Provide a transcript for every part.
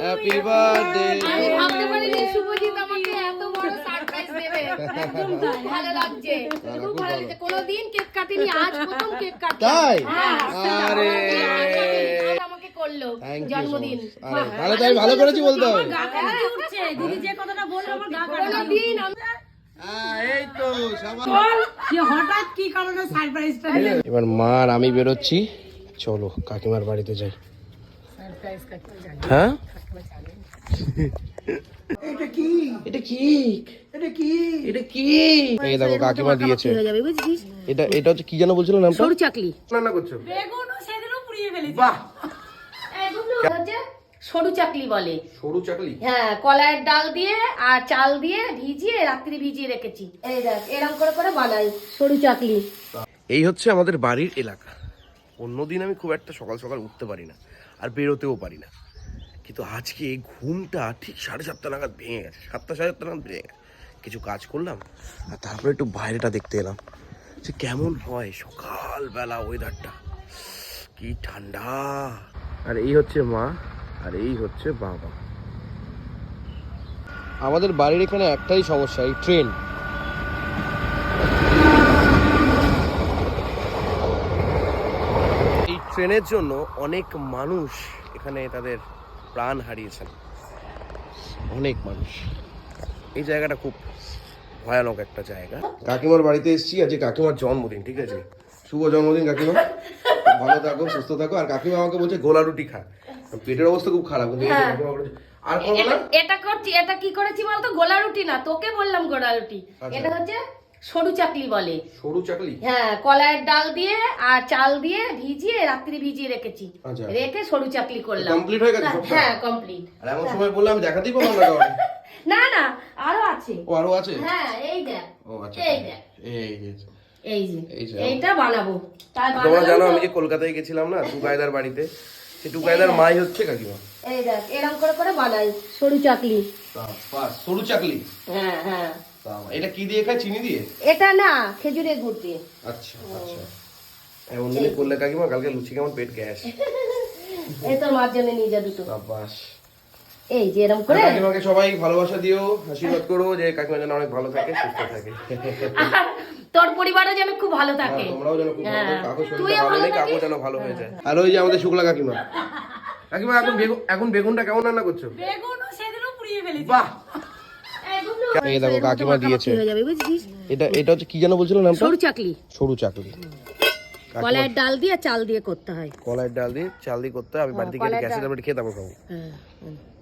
Happy birthday. আমি ভাবতে পারিনি শুভজিৎ আমাকে এত বড় সারপ্রাইজ দেবে। একদম তাই, ভালো লাগছে, খুব ভালো লাগছে। কোনোদিন কেক কাটিনি, আজ প্রথম কেক কাটলাম। তাই? আরে আমাকে করলো জন্মদিন। তাহলে তো আমি ভালো করেছি বলতে হবে। দিদি যে কথাটা বললো আমার গা কাটা। কোনোদিন এই তো হঠাৎ কি কারণে সারপ্রাইজটা দিলে? এবার মা আর আমি বেরোচ্ছি, চলো কাকিমার বাড়িতে যাই। সারপ্রাইজ কাটতে যাই। হ্যাঁ এটা কি? এটা কি? এটা কি? এটা কি? এই দেখো কাকিমা দিয়েছে। হয়ে যাবে বুঝছিস? এটা হচ্ছে কি যেন বলছিল নামটা? সরু চাকলি। রান্না করছো? বেগুনও সেদিনও পুড়িয়ে ফেলেছি। বাহ, এগুলো হচ্ছে সরু চাকলি বলে। সরু চাকলি। হ্যাঁ, কলাইয়ের ডাল দিয়ে আর চাল দিয়ে ভিজিয়ে রাত্রি ভিজিয়ে রেখেছি। এই দেখ এরকম করে করে বানাই সরু চাকলি। এই হচ্ছে আমাদের বাড়ির এলাকা। অন্যদিন আমি খুব একটা সকাল সকাল উঠতে পারি না আর বেরোতেও পারি না, কিন্তু আজকে এই ঘুমটা ঠিক 7:30 নাগাদ ভেঙে গেছে। 7টা 7:30 নাগাদ ভেঙে গেছে। কিছু কাজ করলাম আর তারপরে একটু বাইরেটা দেখতে এলাম যে কেমন হয় সকালবেলা ওয়েদারটা, কি ঠান্ডা। আর এই হচ্ছে মা আর এই হচ্ছে বাবা। আমাদের বাড়ির এখানে একটাই সমস্যা, এই ট্রেন। এই ট্রেনের জন্য অনেক মানুষ এখানে তাদের প্রাণ হারিয়েছেন, অনেক মানুষ। এই জায়গাটা খুব ভয়ানক একটা জায়গা। কাকিমার বাড়িতে এসেছি, আজকে কাকিমার জন্মদিন, ঠিক আছে? শুভ জন্মদিন কাকিমা, ভালো থাকো সুস্থ থাকো। আর কাকিমা আমাকে বলছে গোলা রুটি খা, পেটের অবস্থা খুব খারাপ। আর করবো না। এটা করছি, এটা কি করেছি বলতো? গোলা রুটি না, তোকে বললাম গোলা রুটি। এটা হচ্ছে সরু চাকলি বলে। সরু চাকলি? হ্যাঁ, কলাইয়ের ডাল দিয়ে আর চাল দিয়ে ভিজিয়ে রাত্রি ভিজিয়ে রেখেছি। রেখে সরু চাকলি করলাম। কমপ্লিট হয়ে গেছে? হ্যাঁ কমপ্লিট। আর এমন সময় বললাম দেখাতেই পারলাম না কাউকে। না না, আরো আছে। ও আরো আছে? হ্যাঁ এই দেখ। ও আচ্ছা, এই দেখ। এই যে এইটা বানাবো। তোমরা জানো আমি যে কলকাতায় গেছিলাম না টুকাইদার বাড়িতে, সেই টুকাইদার মাই হচ্ছে কাকিমা। এই দেখ এরকম করে করে বানাই সরু চাকলি। বাস, সরু চাকলি। হ্যাঁ হ্যাঁ। এটা কি দিয়ে খায়? চিনি দিয়ে? এটা না, খেজুরের গুড় দিয়ে। আচ্ছা আচ্ছা। এমন দিনে করলে কাকিমা কালকে লুচি কেমন পেট গ্যাস। এই তোর মার জন্য নিয়ে যা দুটো। বাস। এই যে এরকম করে। কাকিমাকে সবাই ভালোবাসা দিও, আশীর্বাদ করো যে কাকিমা যেন অনেক ভালো থাকে, সুস্থ থাকে। তোর পরিবারও যেন খুব ভালো থাকে। তোমরাও যেন খুব ভালো থাকো, কাকু শরীরটা ভালো নেই, কাকু যেন ভালো হয়ে যায়। আর ওই যে আমাদের শুক্লা কাকিমা। কাকিমা এখন বেগুনটা কেমন রান্না করছো? বেগুনও সেদিনও পুড়িয়ে ফেলেছি। বাহ। এই দেখো কাকিমা দিয়েছে। হয়ে যাবে বুঝছিস? এটা হচ্ছে কি যেন বলছিল নামটা? সরু চাকলি। সরু চাকলি। কলাইয়ের ডাল দিয়ে চাল দিয়ে করতে হয়। কলাইয়ের ডাল দিয়ে চাল দিয়ে করতে হয়। আমি বাড়ি থেকে গ্যাসে তারপরে খেয়ে তারপর খাবো। হ্যাঁ।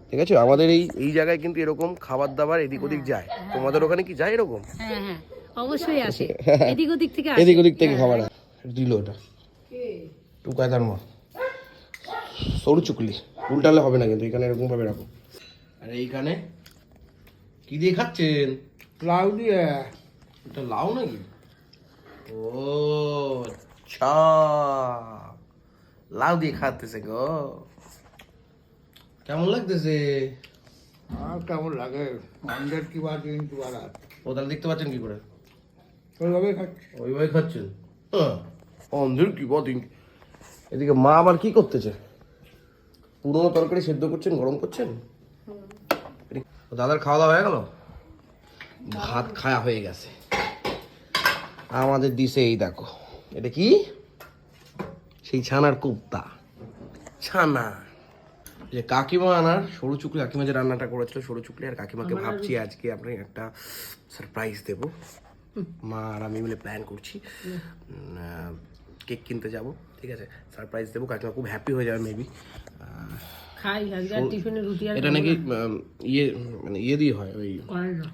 ঠিক আছে? আমাদের এই জায়গায় কিন্তু এরকম খাবার দাবার এদিক ওদিক যায়। তোমাদের ওখানে কি যায় এরকম? হ্যাঁ হ্যাঁ অবশ্যই আসে। এদিক ওদিক থেকে আসে। এদিক ওদিক থেকে খাবার দিল। এটা টুকাইদার মা সরু চুকলি। উল্টালে হবে না কিন্তু, এখানে এরকম ভাবে রাখো। আর এইখানে কি দিয়ে খাচ্ছেন? লাউ দিয়ে। এটা লাউ নাকি? ও আচ্ছা, লাউ দিয়ে খাতেছে গো। কেমন লাগতেছে? আর কেমন লাগে? অন্ধের কি বা দিন কি বাড়া? ও তাহলে দেখতে পাচ্ছেন কি করে? ওইভাবে খাচ্ছি। ওইভাবে খাচ্ছেন? অন্ধের কি বদিন। এদিকে মা আবার কি করতেছে? পুরোনো তরকারি সেদ্ধ করছেন, গরম করছেন। দাদার খাওয়া দাওয়া হয়ে গেল? ভাত খাওয়া হয়ে গেছে। আমাদের দিছে এই দেখো, এটা কি? সেই ছানার কোপ্তা। ছানা যে কাকিমা আনার সরু চুকলি, কাকিমা যে রান্নাটা করেছিল সরু চুকলি। আর কাকিমাকে ভাবছি আজকে আপনাকে একটা সারপ্রাইজ দেবো। মা আর আমি মিলে প্ল্যান করছি, কেক কিনতে যাব, ঠিক আছে? সারপ্রাইজ দেবো, কাকিমা খুব হ্যাপি হয়ে যাবে মেবি। খাই আর টিফিনে রুটি আর এটা নাকি ইয়ে দিয়ে হয়, ওই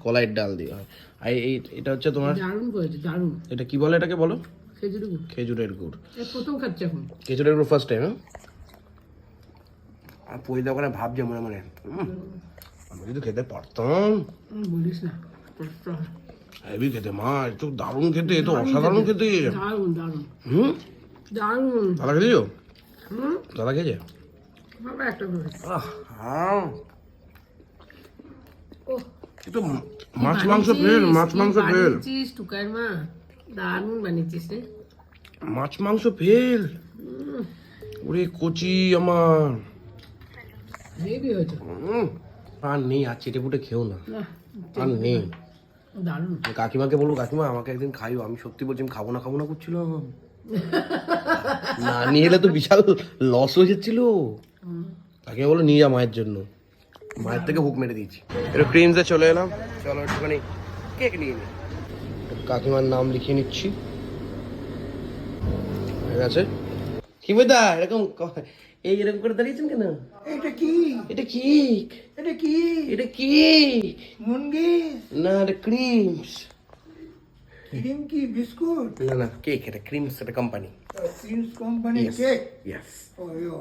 কলাইয়ের ডাল দিয়ে হয়। আর এটা হচ্ছে তোমার দারুণ করেছে, দারুণ। এটা কি বলে? এটাকে বলো খেজুরের গুড়। খেজুরের গুড়। প্রথম খাচ্ছি এখন খেজুরের গুড় ফার্স্ট টাইম। আর পয়লা ওখানে ভাবছে মনে মনে, আমি যদি খেতে পারতাম। বলিস না, হেভি খেতে মা, এত দারুণ খেতে, এত অসাধারণ খেতে। দারুণ দারুণ দারুণ। দাদা খেয়েছো? দাদা খেয়েছে? একটা মাছ মাংস ফেল, মাছ মাংস ফেল। টুকার মা দারুণ বানিয়েছিস রে। মাছ মাংস ফেল। ওরে কচি আমার। হেভি হয়েছে আর নেই, আর চেটে পুটে খেও না, আর নেই। দারুণ। কাকিমাকে বলবো, কাকিমা আমাকে একদিন খাইও। আমি সত্যি বলছি, আমি খাবো না করছিল। না নিয়ে এলে তো বিশাল লস হয়ে যাচ্ছিল। কাকিমা বলো নিয়ে যা মায়ের জন্য, মায়ের থেকে ভুক মেরে দিয়েছি। একটু ক্রিমসে চলে এলাম, চলো একটুখানি কেক নিয়ে নিই। কাকিমার নাম লিখিয়ে নিচ্ছি, ঠিক আছে? কি বইদা এরকম এরকম করে দাঁড়িয়েছেন কেন? এটা কি? এটা কেক, এটা কি? এটা কেক মুনগি? না, এটা ক্রিমস। ক্রিম কি বিস্কুট? না না, কেক, এটা ক্রিমস, এটা company. Creams company cake? Yes. ওইও।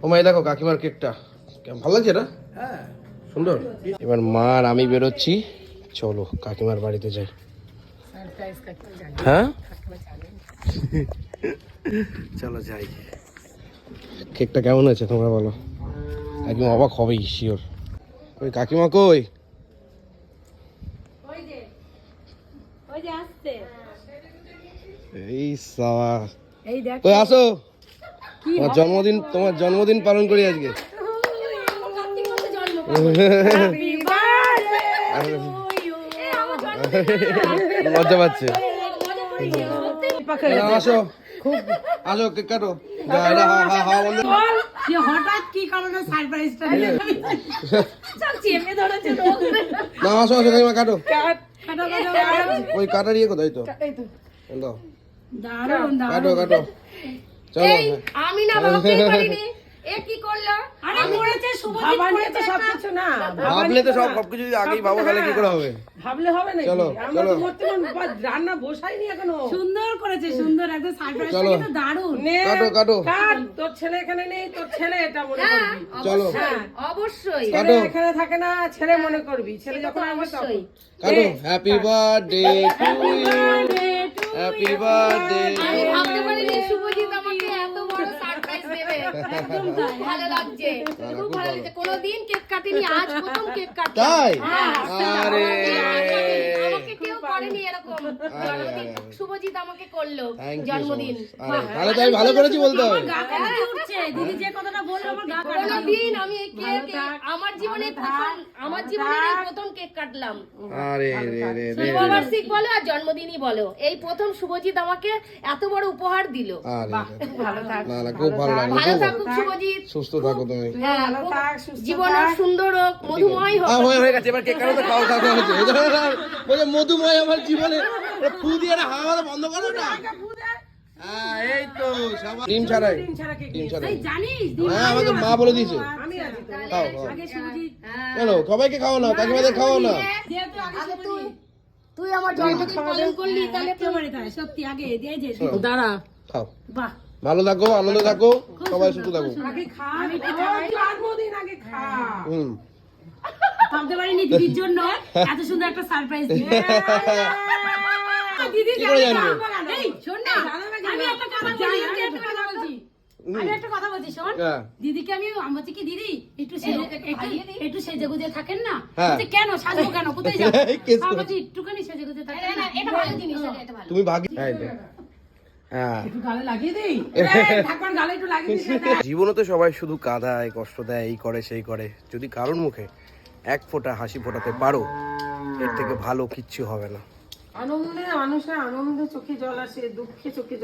ও মাই দেখো কাকিমার কেকটা কেমন ভালো লাগছে না? হ্যাঁ। সুন্দর। এবার মা আর আমি বেরোচ্ছি, চলো কাকিমার বাড়িতে যাই। হ্যাঁ চলো যাই। কেকটা কেমন হয়েছে তোমরা বলো? কাকিমা অবাক হবেই শিওর। ওই কাকিমা কই? এই সাওয়া, এই দেখ কই আসো, তোমার জন্মদিন পালন করি আজকে। মজা পাচ্ছে। আসো আসো, কেক কাটো। হঠাৎ কি কারণে সারপ্রাইজটা নিয়ে না আসো আসো কাকিমা কাটো। কাটো কাটো ওই কাটার ইয়ে কোথায়? তো দাও, দারুণ কাটো কাটো, চলো। এই, আমি না ভাবতেই পারিনি এ কি করলো। আরে করেছে শুভজিৎ করেছে সবকিছু না ভাবলে তো সবকিছু যদি আগেই ভাবো তাহলে কি করে হবে? ভাবলে হবে নাকি? চলো, আমরা চলো। তো বর্তমান রান্না বসাইনি এখনো। সুন্দর করেছে, সুন্দর একদম সারপ্রাইজটা চলো। কিন্তু দারুণ। কাটো কাটো কাট, তোর ছেলে এখানে নেই, তোর ছেলে এটা মনে হ্যাঁ, করবি। চলো। অবশ্যই, অবশ্যই। ছেলে কাটো। এখানে থাকে না, ছেলে মনে করবি। ছেলে যখন আসবে তখন। অবশ্যই। কাটো। Happy birthday to you, happy birthday. আমি ভাবতে পারিনি শুভজিৎ আমাকে এত বড় সারপ্রাইজ দেবে। খুব ভালো লাগছে, খুব ভালো লাগছে। কোনোদিন কেক কাটিনি, আজ প্রথম কেক কাটলাম। তাই? হ্যাঁ, আরে আমাকে কেউ করেনি এরকম জন্মদিন। শুভজিৎ আমাকে করলো থ্যাংক ইউ। জন্মদিন। তাহলে তো আমি ভালো করেছি বলতে হবে। দিদি যে কথাটা বললো আমার গা কাটা। কোনোদিন আমি এই কেক আমার জীবনে প্রথম কেক কাটলাম। আরে রে রে রে। শুভবার্ষিক বলো আর জন্মদিনই বলো, এই প্রথম শুভজিৎ আমাকে এত বড় উপহার দিল। আরে ভালো থাক। না না, খুব ভালো লাগলো। ভালো খুব থাকুক শুভজিৎ, সুস্থ থাকো তুমি। হ্যাঁ, ভালো থাক, সুস্থ জীবন হোক সুন্দর হোক, মধুময় হোক। হয়ে গেছে, এবার কেক কাটো তো, খাওয়া খাওয়া হয়েছে। বলে মধুময় আমার জীবনে ফু দিয়ে না, হাওয়া বন্ধ করো না। হ্যাঁ এই তো ডিম ছাড়াই, ডিম ছাড়াই। জানিস হ্যাঁ আমাকে মা বলে দিয়েছে। আমি আছি তো। খাও খাও। আগে শুভজিৎ কেন সবাইকে খাও না, কাকিমাদের খাও না। যেহেতু আগে আগে তুই আমার জন্মদিন পালন করলি, তাহলে তুই একেবারে তাই, সত্যি আগে দিয়ে যে দাঁড়া। খাও, বাহ, ভালো থাকো, আনন্দ থাকো, সবাই সুস্থ থাকো। আগে খা, জন্মদিন আগে খা। হুম। ভাবতে পারিনি দিদির জন্য এত সুন্দর একটা সারপ্রাইজ দিদি কি করে জানবে? এই শোন না, আমি একটা কথা বলি, আমি একটা কথা বলছি শোন। হ্যাঁ। দিদিকে আমি বলছি কি দিদি একটু সেজে গুজে থাকেন না। হ্যাঁ। বলছে, কেন সাজবো কেন, কোথায় যাবো? কেস আমি করে। বলছি একটুখানি সেজে গুজে থাকেন না। এটা ভালো জিনিস, এটা ভালো। তুমি ভাগি। হ্যাঁ, একটু গালে লাগিয়ে দিই, ঠাকুর গালে একটু লাগিয়ে দিই। জীবনে তো সবাই শুধু কাঁদায়, কষ্ট দেয়, এই করে সেই করে। যদি কারোর মুখে এক ফোঁটা হাসি ফোটাতে পারো, এর থেকে ভালো কিচ্ছু হবে না। আনন্দে মানুষের আনন্দে চোখে জল আসে, দুঃখে চোখে জল